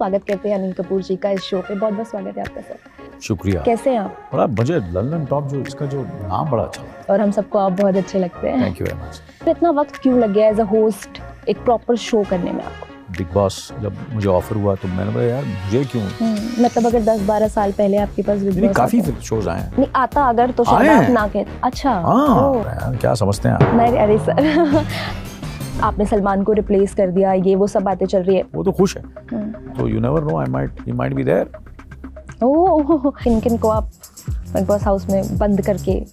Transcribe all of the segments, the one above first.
स्वागत करते हैं अनिल कपूर जी का इस शो पे। बहुत बहुत स्वागत है आपका सर। शुक्रिया। कैसे हैं आप? बड़ा मुझे लंदन टॉप जो इसका जो नाम बड़ा अच्छा लगा। और हम सबको आप बहुत अच्छे लगते हैं। Thank you very much. इतना वक्त क्यों लग गया एज अ होस्ट एक प्रॉपर शो करने में आपको? बिग बॉस जब मुझे ऑफर हुआ तो मैंने बोला यार मुझे क्यों। मतलब अगर 10-12 साल पहले आपके पास बिग बॉस काफी शोज आए हैं। नहीं आता अगर तो शायद आप ना कहते। अच्छा हाँ, क्या समझते हैं आप? नहीं अरे सर आपने सलमान को रिप्लेस कर दिया, ये वो सब बातें चल रही है। वो तो खुश है तो you never know, he might be there. Oh, किन को आप बिग बॉस हाउस में बंद करके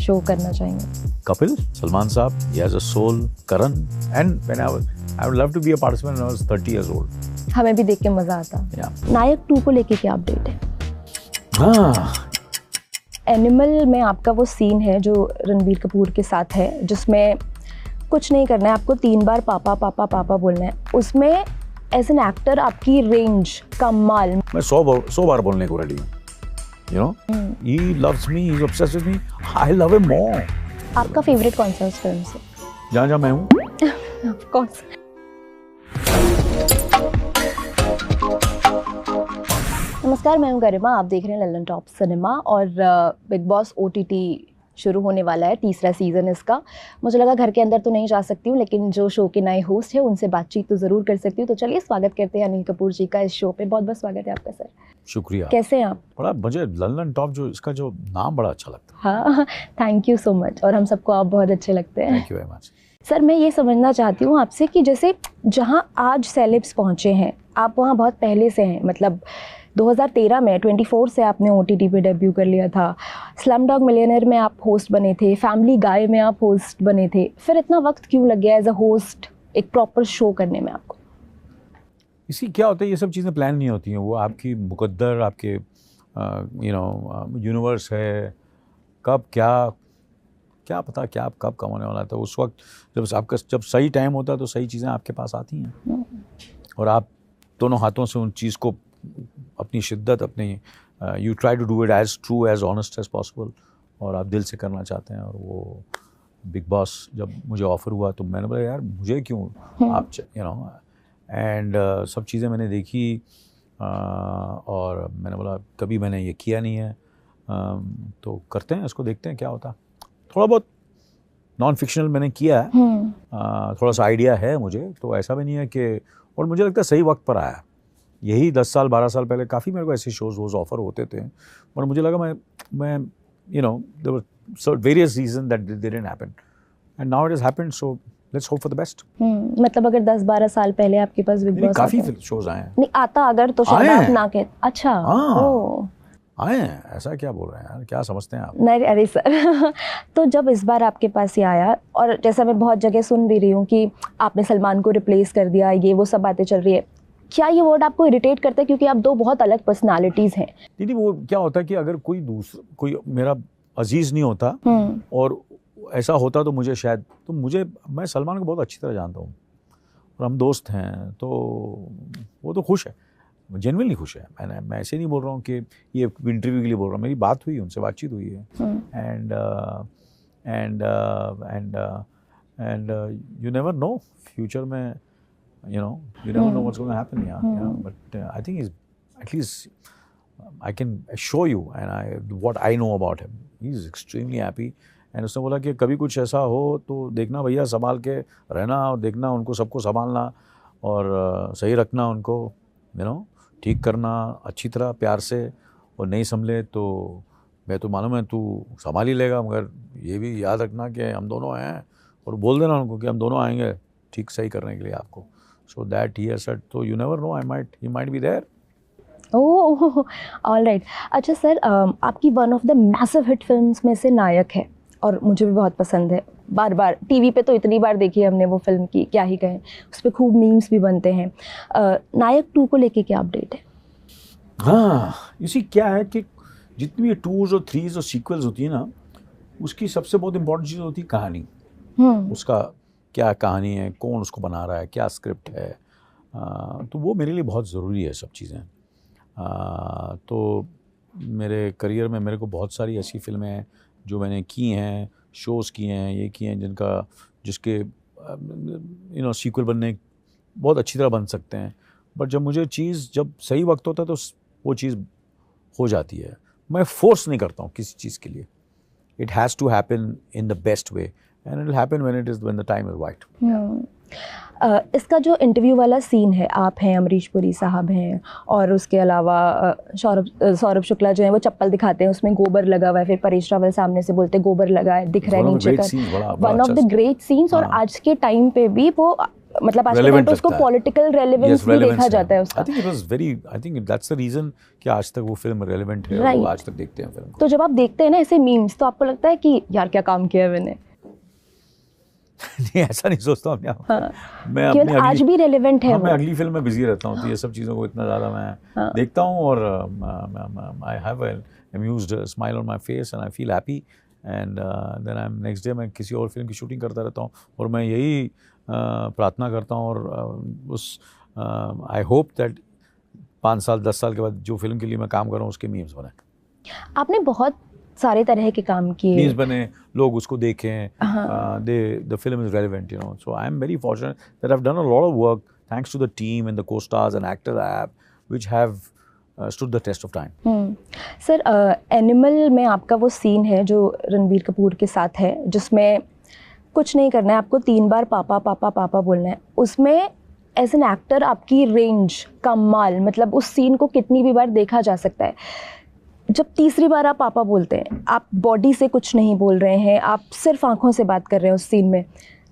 शो करना चाहेंगे? कपिल, सलमान साहब, he has a soul, Karan, and when I would love to be a participant when I was 30 years old. हमें भी देख के मजा आता। नायक 2 को लेके क्या अपडेट है? एनिमल में आपका वो सीन है जो रणबीर कपूर के साथ है, जिसमें कुछ नहीं करना है आपको, 3 बार पापा पापा पापा बोलना है। उसमें एज एन एक्टर आपकी रेंज कमाल। मैं 100 बार बोलने को रेडी हूँ। You know, he loves me, he's obsessed with me. I love him more. आपका फेवरेट कौन सा उस फिल्म से? जहाँ जहाँ मैं हूँ। कौन सा? नमस्कार, मैं हूँ गरिमा, आप देख रहे हैं लंदन टॉप सिनेमा। और बिग बॉस OTT शुरू होने वाला है, 3रा सीज़न इसका। मुझे लगा घर के अंदर तो नहीं जा सकती हूँ, लेकिन जो शो के नए होस्ट हैं उनसे बातचीत तो ज़रूर कर सकती हूँ। तो चलिए स्वागत करते हैं अनिल कपूर जी का इस शो पे। बहुत बहुत स्वागत है आपका सर। शुक्रिया। कैसे हैं आप? बड़ा मुझे लंदन टॉप जो इसका जो नाम बड़ा अच्छा लगता है। हाँ, थैंक यू सो मच। और हम सबको आप बहुत अच्छे लगते हैं। Thank you very much. Sir, मैं ये समझना चाहती हूँ आपसे कि जैसे जहाँ आज सेलेब्स पहुँचे हैं, आप वहाँ बहुत पहले से हैं। मतलब 2013 में 24 से आपने OTT पे डेब्यू कर लिया था। स्लमडॉग मिलियनेयर में आप होस्ट बने थे, फैमिली गाय में आप होस्ट बने थे। फिर इतना वक्त क्यों लग गया एज अ होस्ट एक प्रॉपर शो करने में आपको? इसी क्या होता है, ये सब चीज़ें प्लान नहीं होती हैं। वो आपकी मुकद्दर, आपके यूनिवर्स है। कब क्या पता क्या कब कम होने वाला था। उस वक्त जब सही टाइम होता है तो सही चीज़ें आपके पास आती हैं और आप दोनों हाथों से उन चीज़ को अपनी शिद्दत, अपनी you try to do it as true as honest as possible, और आप दिल से करना चाहते हैं। और वो बिग बॉस जब मुझे ऑफ़र हुआ तो मैंने बोला यार मुझे क्यों आप एंड सब चीज़ें मैंने देखी और मैंने बोला कभी मैंने ये किया नहीं है, तो करते हैं इसको, देखते हैं क्या होता। थोड़ा बहुत नॉन फिक्शनल मैंने किया है, थोड़ा सा आइडिया है मुझे, तो ऐसा भी नहीं है कि, और मुझे लगता है सही वक्त पर आया। यही 10 साल 12 साल पहले काफ़ी मेरे को ऐसे शोज ऑफर होते थे, पर मुझे लगा मैं there were various reason that they didn't happen and now it has happened, so let's hope for the best. मतलब अगर 10-12 साल पहले आपके पास बिग बॉस काफ़ी शोज आए हैं। नहीं आता अगर तो शायद आप ना कहते। अच्छा, आए हैं, ऐसा क्या बोल रहे हैं यार, क्या समझते हैं आप? नहीं अरे सर तो जब इस बार आपके पास ये आया, और जैसा मैं बहुत जगह सुन भी रही हूँ कि आपने सलमान को रिप्लेस कर दिया, ये वो सब बातें चल रही है, क्या ये वर्ड आपको इरिटेट करता है? क्योंकि आप 2 बहुत अलग पर्सनालिटीज हैं। दीदी वो क्या होता है कि अगर कोई मेरा अजीज नहीं होता और ऐसा होता तो मैं सलमान को बहुत अच्छी तरह जानता हूँ और हम दोस्त हैं, तो वो तो खुश है, जेन्युइनली खुश है। मैं ऐसे नहीं बोल रहा हूँ कि ये इंटरव्यू के लिए बोल रहा हूँ, मेरी बात हुई, उनसे बातचीत हुई है। And you never no future में, you never know what's going to happen. But I think he's, at least I can assure you and what I know about him, he's extremely happy. And उसने बोला कि कभी कुछ ऐसा हो तो देखना भैया, संभाल के रहना और देखना, उनको सबको संभालना और सही रखना, उनको ठीक करना अच्छी तरह प्यार से, और नहीं संभले तो मैं तो मालूम है तू संभाल ही लेगा, मगर ये भी याद रखना कि हम दोनों हैं, और बोल देना उनको कि हम दोनों आएंगे ठीक सही करने के लिए आपको। So that he has said, so you never know, he might be there. Oh, all right. अच्छा सर, आपकी one of the massive hit films में से नायक है, और मुझे भी बहुत पसंद है। बार बार टीवी पे तो इतनी बार देखी है हमने वो फिल्म की, क्या ही कहें, उस पर खूब मीम्स भी बनते हैं। नायक 2 को लेके क्या अपडेट है? हाँ, इसी क्या है कि जितनी भी 2s और 3s और सीक्वल्स होती है ना, उसकी सबसे बहुत इम्पोर्टेंट चीज़ होती है कहानी। उसका क्या कहानी है, कौन उसको बना रहा है, क्या स्क्रिप्ट है, तो वो मेरे लिए बहुत ज़रूरी है सब चीज़ें। तो मेरे करियर में मेरे को बहुत सारी ऐसी फिल्में हैं जो मैंने की हैं, शोज़ किए हैं, ये किए हैं जिसके सीक्वल बनने बहुत अच्छी तरह बन सकते हैं, बट जब मुझे चीज़ जब सही वक्त होता है तो वो चीज़ हो जाती है। मैं फोर्स नहीं करता हूँ किसी चीज़ के लिए। It has to happen in the best way and it will happen when the time is right. इसका जो इंटरव्यू वाला सीन है, आप हैं, अमरीश पुरी साहब हैं, और उसके अलावा सौरभ शुक्ला जो है वो चप्पल दिखाते हैं, उसमें गोबर लगा हुआ है, फिर परेश रावल सामने से बोलते हैं गोबर लगा है, दिख रहा है नीचे का। One of the great scenes. और आज के टाइम पे भी वो मतलब आज के टाइम पे उसको पॉलिटिकल रेलेवेंस भी देखा जाता है उसका। I think that's the reason कि आज तक वो फिल्म रेलेवेंट है, right. लोग आज तक देखते हैं फिल्म। तो जब आप देखते हैं ना ऐसे मीम्स, तो आपको लगता है कि यार क्या काम किया है मैंने? नहीं, ऐसा नहीं सोचता हूँ। हाँ, मैं अपनी आज भी रेलेवेंट है। हाँ, मैं अगली फिल्म में बिजी रहता हूँ, तो ये सब चीज़ों को इतना ज़्यादा मैं देखता हूँ, और I have an amused smile on my face and I feel happy, and then I am next day मैं किसी और फिल्म की शूटिंग करता रहता हूँ, और मैं यही प्रार्थना करता हूँ, और उस आई होप दैट 5 साल 10 साल के बाद जो फिल्म के लिए मैं काम कर रहा हूँ उसके मीम्स बने। आपने बहुत सारे तरह के काम किए, मीम्स बने, लोग उसको देखें, the film is relevant, you know. So I am very fortunate that I've done a lot of work thanks to the team and the co-stars and actor app which have stood the test of time. Sir, animal में आपका वो scene है जो रणबीर कपूर के साथ है, जिसमें कुछ नहीं करना है, आपको 3 बार पापा पापा पापा बोलना है। उसमें एज एन एक्टर आपकी रेंज कमाल, मतलब उस सीन को कितनी भी बार देखा जा सकता है। जब तीसरी बार आप पापा बोलते हैं, आप बॉडी से कुछ नहीं बोल रहे हैं, आप सिर्फ आंखों से बात कर रहे हैं उस सीन में,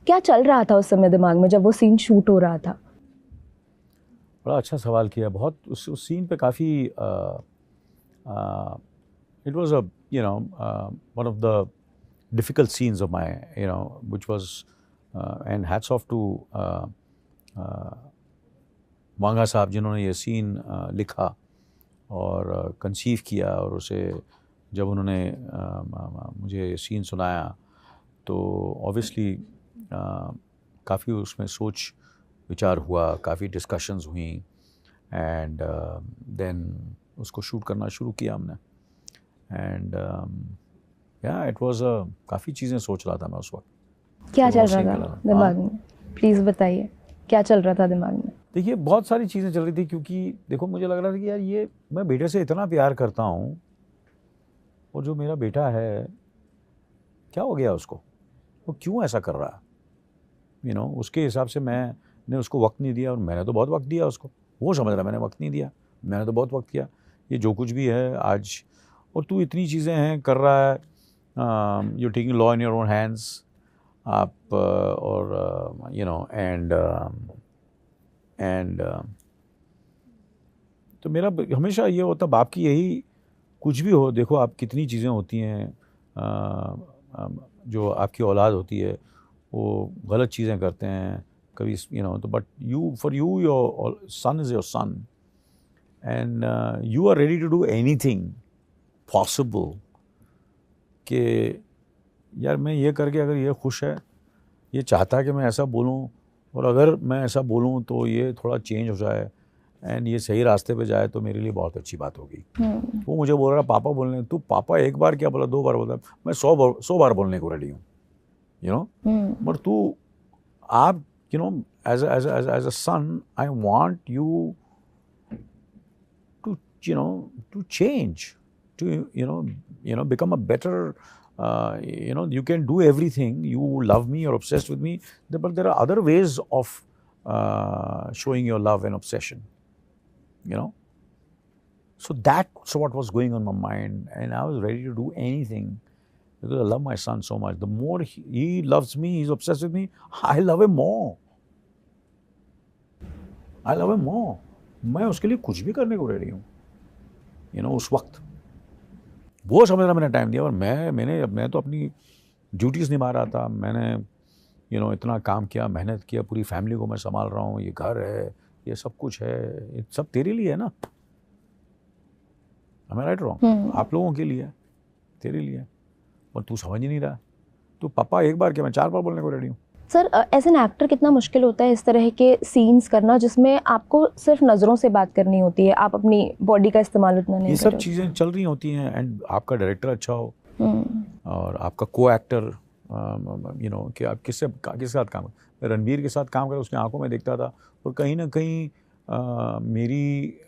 क्या चल रहा था उस समय दिमाग में जब वो सीन शूट हो रहा था? बड़ा अच्छा सवाल किया। बहुत उस सीन पे काफ़ी it was one of the difficult scenes of my which was and hats off to Vanga साहब जिन्होंने ये सीन लिखा और कंसीव किया, और उसे जब उन्होंने मुझे सीन सुनाया तो ऑब्वियसली काफ़ी उसमें सोच विचार हुआ, काफ़ी डिस्कशंस हुई, एंड देन उसको शूट करना शुरू किया हमने, एंड या इट वाज काफ़ी चीज़ें सोच रहा था मैं उस वक्त। क्या चल रहा था दिमाग में? प्लीज़ बताइए, क्या चल रहा था दिमाग में? देखिए, बहुत सारी चीज़ें चल रही थी, क्योंकि देखो मुझे लग रहा था कि यार ये मैं बेटे से इतना प्यार करता हूँ, और जो मेरा बेटा है क्या हो गया उसको, वो क्यों ऐसा कर रहा है, उसके हिसाब से मैंने उसको वक्त नहीं दिया, और मैंने तो बहुत वक्त दिया उसको। वो समझ रहा मैंने वक्त नहीं दिया, मैंने तो बहुत वक्त किया। ये जो कुछ भी है आज, और तू इतनी चीज़ें हैं कर रहा है, you taking law in your own hands, आप और एंड तो मेरा हमेशा ये होता, बाप की यही, कुछ भी हो, देखो आप कितनी चीज़ें होती हैं, जो आपकी औलाद होती है वो गलत चीज़ें करते हैं कभी, तो but for you your son is your son, and you are ready to do anything possible कि यार मैं ये करके अगर ये खुश है, ये चाहता है कि मैं ऐसा बोलूं, और अगर मैं ऐसा बोलूं तो ये थोड़ा चेंज हो जाए एंड ये सही रास्ते पे जाए, तो मेरे लिए बहुत अच्छी बात होगी। वो मुझे बोल रहा पापा बोलने, तू पापा एक बार क्या बोला, 2 बार बोला, मैं 100 बार बोलने को रेडी हूँ, बट तू आप as a son I want you to to change, to become a better, you can do everything, you love me, you're obsessed with me, but there are other ways of showing your love and obsession, so that's what was going on my mind, and I was ready to do anything because I love my son so much. The more he loves me, he's obsessed with me, I love him more. मैं उसके लिए कुछ भी करने को ready हूँ, उस वक्त वो समझ रहा मैंने टाइम दिया, और मैं तो अपनी ड्यूटीज़ निभा रहा था। मैंने इतना काम किया, मेहनत किया, पूरी फैमिली को मैं संभाल रहा हूँ, ये घर है, ये सब कुछ है, ये सब तेरे लिए है ना, am I right or wrong? आप लोगों के लिए, तेरे लिए, और तू समझ ही नहीं रहा। तो पापा एक बार क्या, मैं 4 बार बोलने को रेडी हूँ। सर, एज एन एक्टर कितना मुश्किल होता है इस तरह के सीन्स करना जिसमें आपको सिर्फ नज़रों से बात करनी होती है, आप अपनी बॉडी का इस्तेमाल उतना नहीं करते? ये सब चीज़ें चल रही होती हैं, एंड आपका डायरेक्टर अच्छा हो और आपका को एक्टर, कि आप किसके साथ काम, रणबीर के साथ काम कर, उसकी आंखों में देखता था, और कहीं ना कहीं मेरी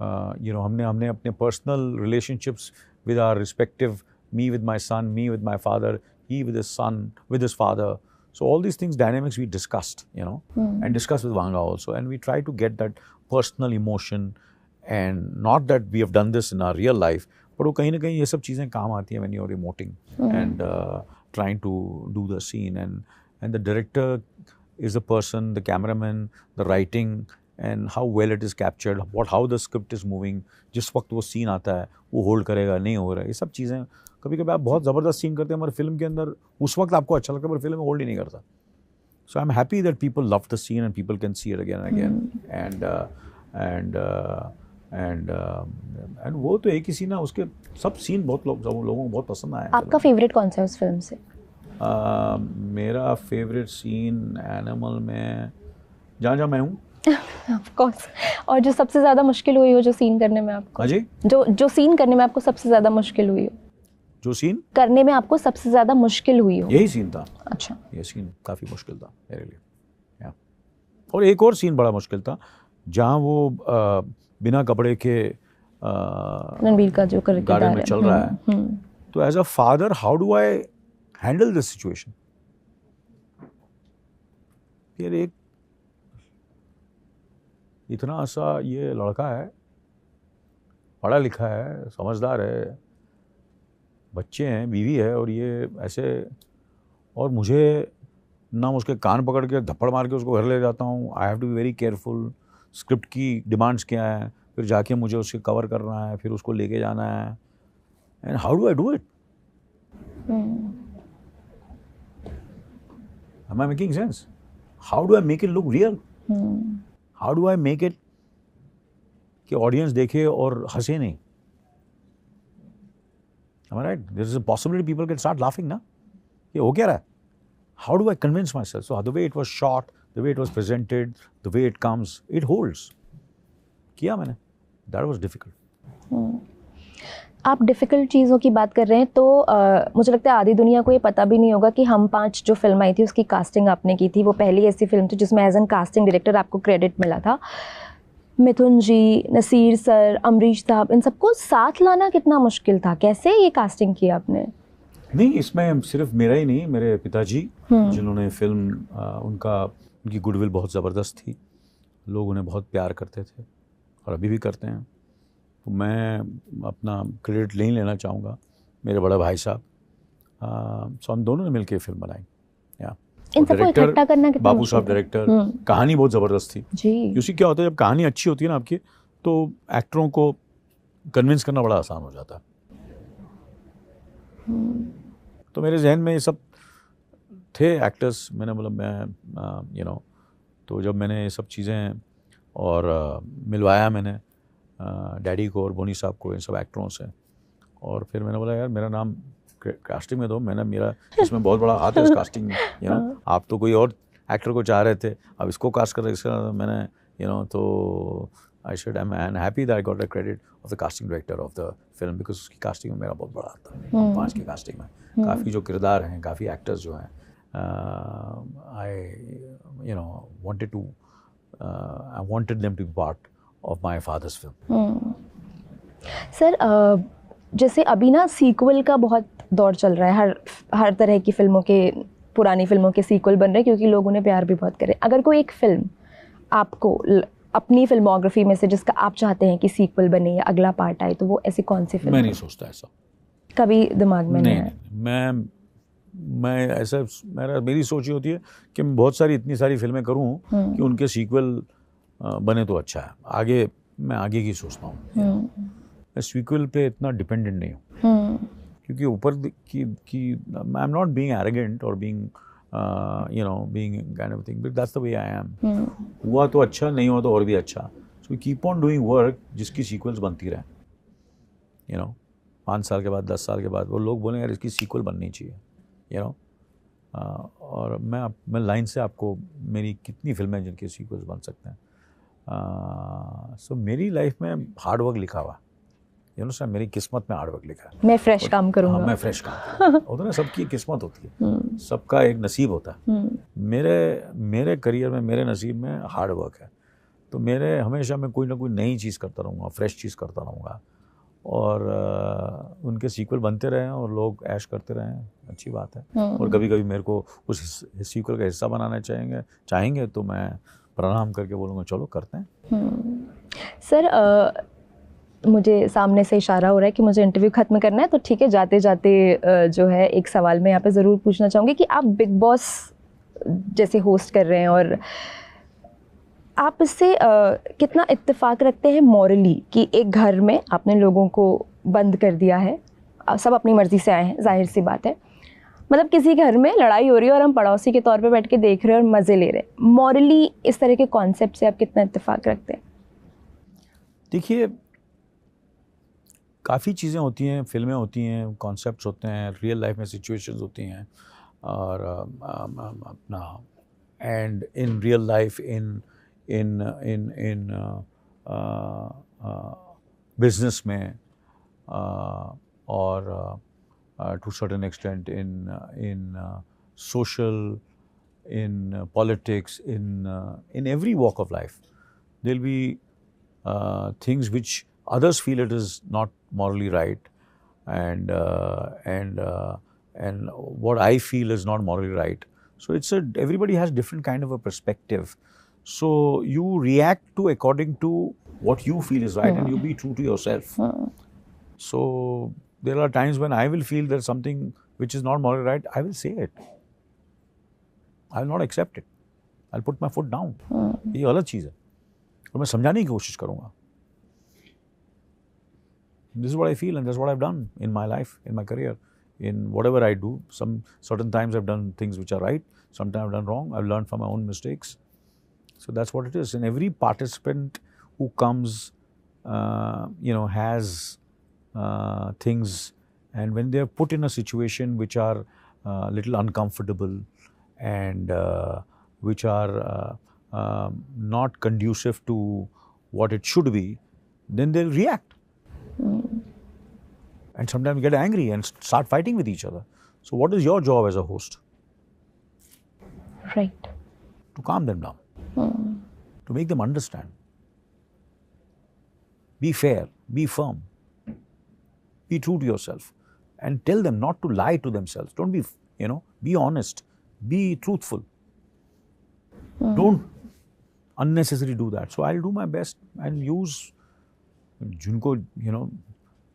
हमने अपने personal relationships with our respective, me with my son, me with my father, he with his son, with his father. So all these things, dynamics we discussed, and discussed with Vanga also. And we try to get that personal emotion, and not that we have done this in our real life, but वो कहीं ना कहीं ये सब चीज़ें काम आती हैं when you're emoting and trying to do the scene. And the director is the person, the cameraman, the writing, and how well it is captured, how the script is moving, जिस वक्त वो सीन आता है वो hold करेगा नहीं हो रहा है, ये सब चीज़ें कभी कभी आप बहुत ज़बरदस्त सीन करते हैं हमारे फिल्म के अंदर, उस वक्त आपको अच्छा लगता है पर फिल्म में होल्ड ही नहीं करता. So I am happy that people love the scene and people can see it again and again and वो तो एक ही सीन है, उसके सब सीन बहुत लोगों को बहुत पसंद आया. आपका फेवरेट कौन सा है उस फिल्म से? मेरा फेवरेट सीन एनिमल में जहाँ जहाँ मैं हूँ. Of course. और जो सबसे ज़्यादा मुश्किल हुई हो जो सीन करने में आपको? हाँ जी. जो सीन करने में आपको सबसे ज़्यादा मुश्किल हुई हो? जो सीन करने में आपको सबसे ज़्यादा मुश्किल हुई हो? यही सीन था. अच्छा. ये सीन काफ़ी मुश्किल था मेरे लिए. और एक और सीन बड़ा मुश्किल था जहाँ वो बिना कपड़े के रणबीर का जो गार्डन में चल रहा है. तो as a father how do I handle this situation. फिर एक इतना सा ये लड़का है, पढ़ा लिखा है, समझदार है, बच्चे हैं, बीवी है, और ये ऐसे, और मुझे ना उसके कान पकड़ के धप्पड़ मार के उसको घर ले जाता हूँ. I have to be very careful. Script की डिमांड्स क्या है, फिर जाके मुझे उसके कवर करना है, फिर उसको लेके जाना है. And how do I do it? Am I making sense? How do I make it look real? How do I make it कि ऑडियंस देखे और हंसे नहीं? Am I right? There is a possibility people can start laughing ना? ये हो क्या रहा है? How do I convince myself? So the way it was shot, the way it was presented, the way it comes, it holds. किया मैंने. That was difficult. आप difficult चीज़ों की बात कर रहे हैं तो मुझे लगता है आधी दुनिया को ये पता भी नहीं होगा कि हम 5 जो फिल्म आई थी उसकी कास्टिंग आपने की थी. वो पहली ऐसी फिल्म थी जिसमें एज एन कास्टिंग डायरेक्टर आपको क्रेडिट मिला था. मिथुन जी, नसीर सर, अमरीश साहब, इन सबको साथ लाना कितना मुश्किल था? कैसे ये कास्टिंग की आपने? नहीं, इसमें सिर्फ मेरा ही नहीं, मेरे पिताजी जिन्होंने फिल्म उनकी गुडविल बहुत ज़बरदस्त थी. लोग उन्हें बहुत प्यार करते थे और अभी भी करते हैं. तो मैं अपना क्रेडिट नहीं लेना चाहूँगा. मेरे बड़े भाई साहब, सो हम दोनों ने मिलकर फिल्म बनाई. इन सबको इकट्ठा करना कितना बाबू साहब डायरेक्टर. कहानी बहुत ज़बरदस्त थी जी. उसी क्या होता है, जब कहानी अच्छी होती है ना आपकी, तो एक्टरों को कन्विंस करना बड़ा आसान हो जाता है. तो मेरे जहन में ये सब थे एक्टर्स. मैंने बोला मैं तो जब मैंने ये सब चीज़ें और मिलवाया मैंने डैडी को और बोनी साहब को, इन सब एक्टरों से, और फिर मैंने बोला यार मेरा नाम कास्टिंग में दो. मेरा इसमें बहुत बड़ा हाथ है इस कास्टिंग में. आप तो कोई और एक्टर को चाह रहे थे, अब इसको कास्ट कर रहे. इसका मैंने तो I should I am happy that I got the credit of the casting director of the film, because उसकी कास्टिंग में मेरा बहुत बड़ा हाथ था. 5 की कास्टिंग में काफ़ी जो किरदार हैं, काफ़ी एक्टर्स जो हैं, I wanted them to be part of my father's film. Sir जैसे अभी ना सीक्वल का बहुत दौर चल रहा है. हर तरह की फिल्मों के, पुरानी फिल्मों के सीक्वल बन रहे हैं क्योंकि लोग उन्हें प्यार भी बहुत करें. अगर कोई एक फिल्म आपको अपनी फिल्मोग्राफी में से जिसका आप चाहते हैं कि सीक्वल बने या अगला पार्ट आए, तो वो ऐसी कौन सी फिल्म? मैं नहीं सोचता ऐसा. कभी दिमाग में नहीं आया? मैं ऐसा, मेरी सोच ये होती है कि मैं बहुत सारी इतनी सारी फिल्में करूँ कि उनके सीक्वल बने तो अच्छा है. मैं आगे की सोचता हूँ. मैं सीक्वल पे इतना डिपेंडेंट नहीं हूँ क्योंकि ऊपर की I am not being arrogant और being being kind of thing, but that's the way I am. हुआ तो अच्छा, नहीं हुआ तो और भी अच्छा. So keep on doing work जिसकी सीक्वल्स बनती रहे. 5 साल के बाद, 10 साल के बाद वो लोग बोलें यार इसकी सीक्वल बननी चाहिए. और मैं लाइन से आपको मेरी कितनी फिल्में जिनकी सीक्वल्स बन सकते हैं. सो मेरी लाइफ में हार्ड वर्क लिखा हुआ. यू नो, मेरी किस्मत में हार्ड वर्क लिखा है। मैं फ्रेश काम करूँगा। हाँ, मैं फ्रेश काम करूँगा। होता है, सबकी किस्मत होती है, सबका एक नसीब होता है। मेरे करियर में, मेरे नसीब में हार्ड वर्क है। तो मेरे हमेशा मैं कोई ना कोई नई चीज़ करता रहूँगा, फ्रेश चीज़ करता रहूँगा, और उनके सीक्वल बनते रहें और लोग ऐश करते रहें, अच्छी बात है। और कभी कभी मेरे को उस सीक्वल का हिस्सा बनाना चाहेंगे तो मैं प्रणाम करके बोलूँगा चलो करते हैं। सर, मुझे सामने से इशारा हो रहा है कि मुझे इंटरव्यू ख़त्म करना है, तो ठीक है, जाते जाते जो है एक सवाल मैं यहाँ पे ज़रूर पूछना चाहूँगी कि आप बिग बॉस जैसे होस्ट कर रहे हैं और आप इससे कितना इत्तेफाक रखते हैं मॉरली कि एक घर में आपने लोगों को बंद कर दिया है, सब अपनी मर्ज़ी से आए हैं, जाहिर सी बात है, मतलब किसी घर में लड़ाई हो रही है और हम पड़ोसी के तौर पे बैठ के देख रहे हैं और मज़े ले रहे हैं, मॉरली इस तरह के कॉन्सेप्ट से आप कितना इत्तेफाक रखते हैं? देखिए, काफ़ी चीज़ें होती हैं, फिल्में होती हैं, कॉन्सेप्ट्स होते हैं, रियल लाइफ में सिचुएशंस होती हैं, और अपना and in real life in business में, और to certain extent in social, in politics, in every walk of life, there'll be things which others feel it is not morally right, and what I feel is not morally right. So everybody has different kind of a perspective. So you react to according to what you feel is right, and you be true to yourself. So there are times when I will feel there's something which is not morally right, I will say it. I will not accept it. I'll put my foot down. ये गलत चीज़ है और मैं समझाने की कोशिश करूँगा. This is what I feel, and that's what I've done in my life, in my career, in whatever I do. Some certain times I've done things which are right, sometimes I've done wrong. I've learned from my own mistakes. So that's what it is. And every participant who comes, has things, and when they're put in a situation which are little uncomfortable, and which are not conducive to what it should be, then they'll react. And sometimes get angry and start fighting with each other. So what is your job as a host? Right. To calm them down. To make them understand. Be fair, be firm. Be true to yourself. And tell them not to lie to themselves. Don't be, be honest. Be truthful. Don't unnecessarily do that. So I'll do my best and use, जिनको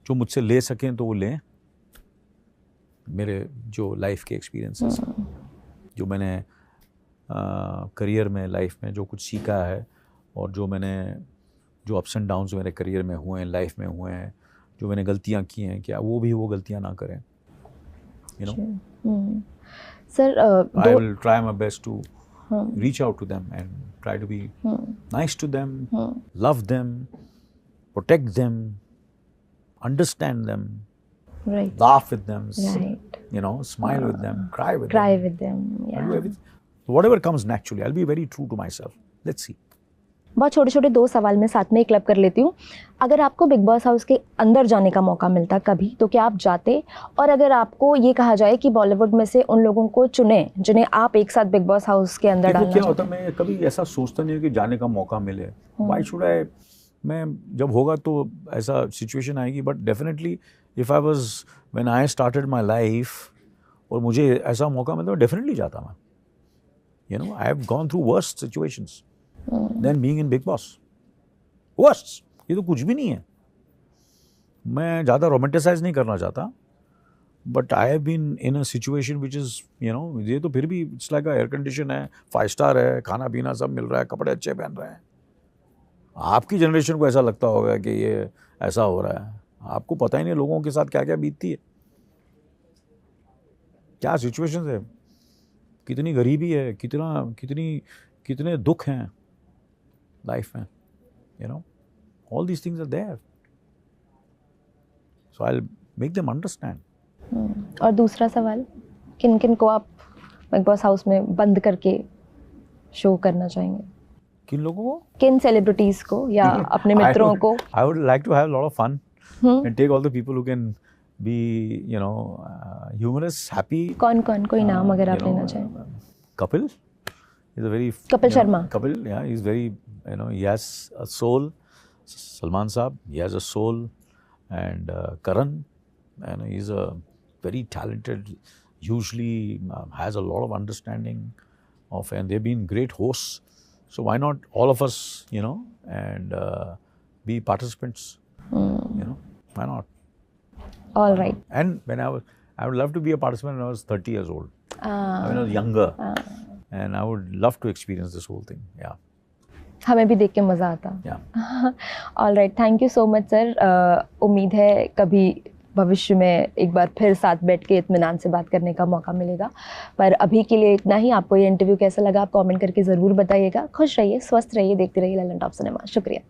जो मुझसे ले सकें तो वो लें. मेरे जो लाइफ के एक्सपीरियंसेस, जो मैंने करियर में, लाइफ में जो कुछ सीखा है, और जो अप्स एंड डाउन्स मेरे करियर में हुए हैं, लाइफ में हुए हैं, जो मैंने गलतियाँ की हैं, क्या वो गलतियाँ ना करें. Sir, I will try my best to reach out to them and try to be nice to them, love them, protect them, understand them, right. laugh with them, right. Smile with them, cry with them. Yeah. I'll do everything. Whatever comes naturally, I'll be very true to myself. Let's see. बहुत छोटे छोटे 2 सवाल मैं साथ में ही club कर लेती हूँ. अगर आपको बिग बॉस हाउस के अंदर जाने का मौका मिलता कभी, तो क्या आप जाते? और अगर आपको ये कहा जाए कि बॉलीवुड में से उन लोगों को चुने जिन्हें आप एक साथ बिग बॉस हाउस के अंदर डालना चाहते? क्या होता, मैं कभी ऐसा सोचता नहीं कि जाने का मौका मिले. Why should I? मैं जब होगा तो ऐसा सिचुएशन आएगी. But definitely if I was when I started my life और मुझे ऐसा मौका मिलता तो डेफिनेटली जाता मैं. I have gone through worst situations than being in Bigg Boss. Worst, ये तो कुछ भी नहीं है. मैं ज़्यादा रोमांटिसाइज नहीं करना चाहता, but I have been in a situation which is ये तो फिर भी इट्स लाइक एयर कंडीशन है, 5 स्टार है, खाना पीना सब मिल रहा है, कपड़े अच्छे पहन रहे हैं. आपकी जनरेशन को ऐसा लगता होगा कि ये ऐसा हो रहा है. आपको पता ही नहीं लोगों के साथ क्या क्या बीतती है, क्या सिचुएशन है, कितनी गरीबी है, कितने दुख हैं लाइफ में. All these things are there. So I will make them understand. और दूसरा सवाल, किन किन को आप बिग बॉस हाउस में बंद करके शो करना चाहेंगे? किन लोगों को? किन सेलिब्रिटीज को या अपने मित्रों को? I would like to have a lot of fun and take all the people who can be, you know, humorous, happy. कौन कौन, कोई नाम अगर आप you know, लेना चाहें? Kapil is a very Kapil you know, Sharma. Kapil, yeah, he's very, you know, he has a soul. Salman Saab, he has a soul, and Karan, and he's a very talented, usually has a lot of understanding of, and they've been great hosts. So why not all of us, you know, and be participants? You know, why not? All right. And when I would love to be a participant when I was 30 years old. When I was younger, and I would love to experience this whole thing. Yeah. हमें भी देख के मज़ा आता. Yeah. All right, thank you so much sir. उम्मीद है कभी भविष्य में एक बार फिर साथ बैठ के इत्मीनान से बात करने का मौका मिलेगा. पर अभी के लिए इतना ही. आपको ये इंटरव्यू कैसा लगा आप कमेंट करके ज़रूर बताइएगा. खुश रहिए, स्वस्थ रहिए, देखते रहिए ललन टॉप सिनेमा. शुक्रिया.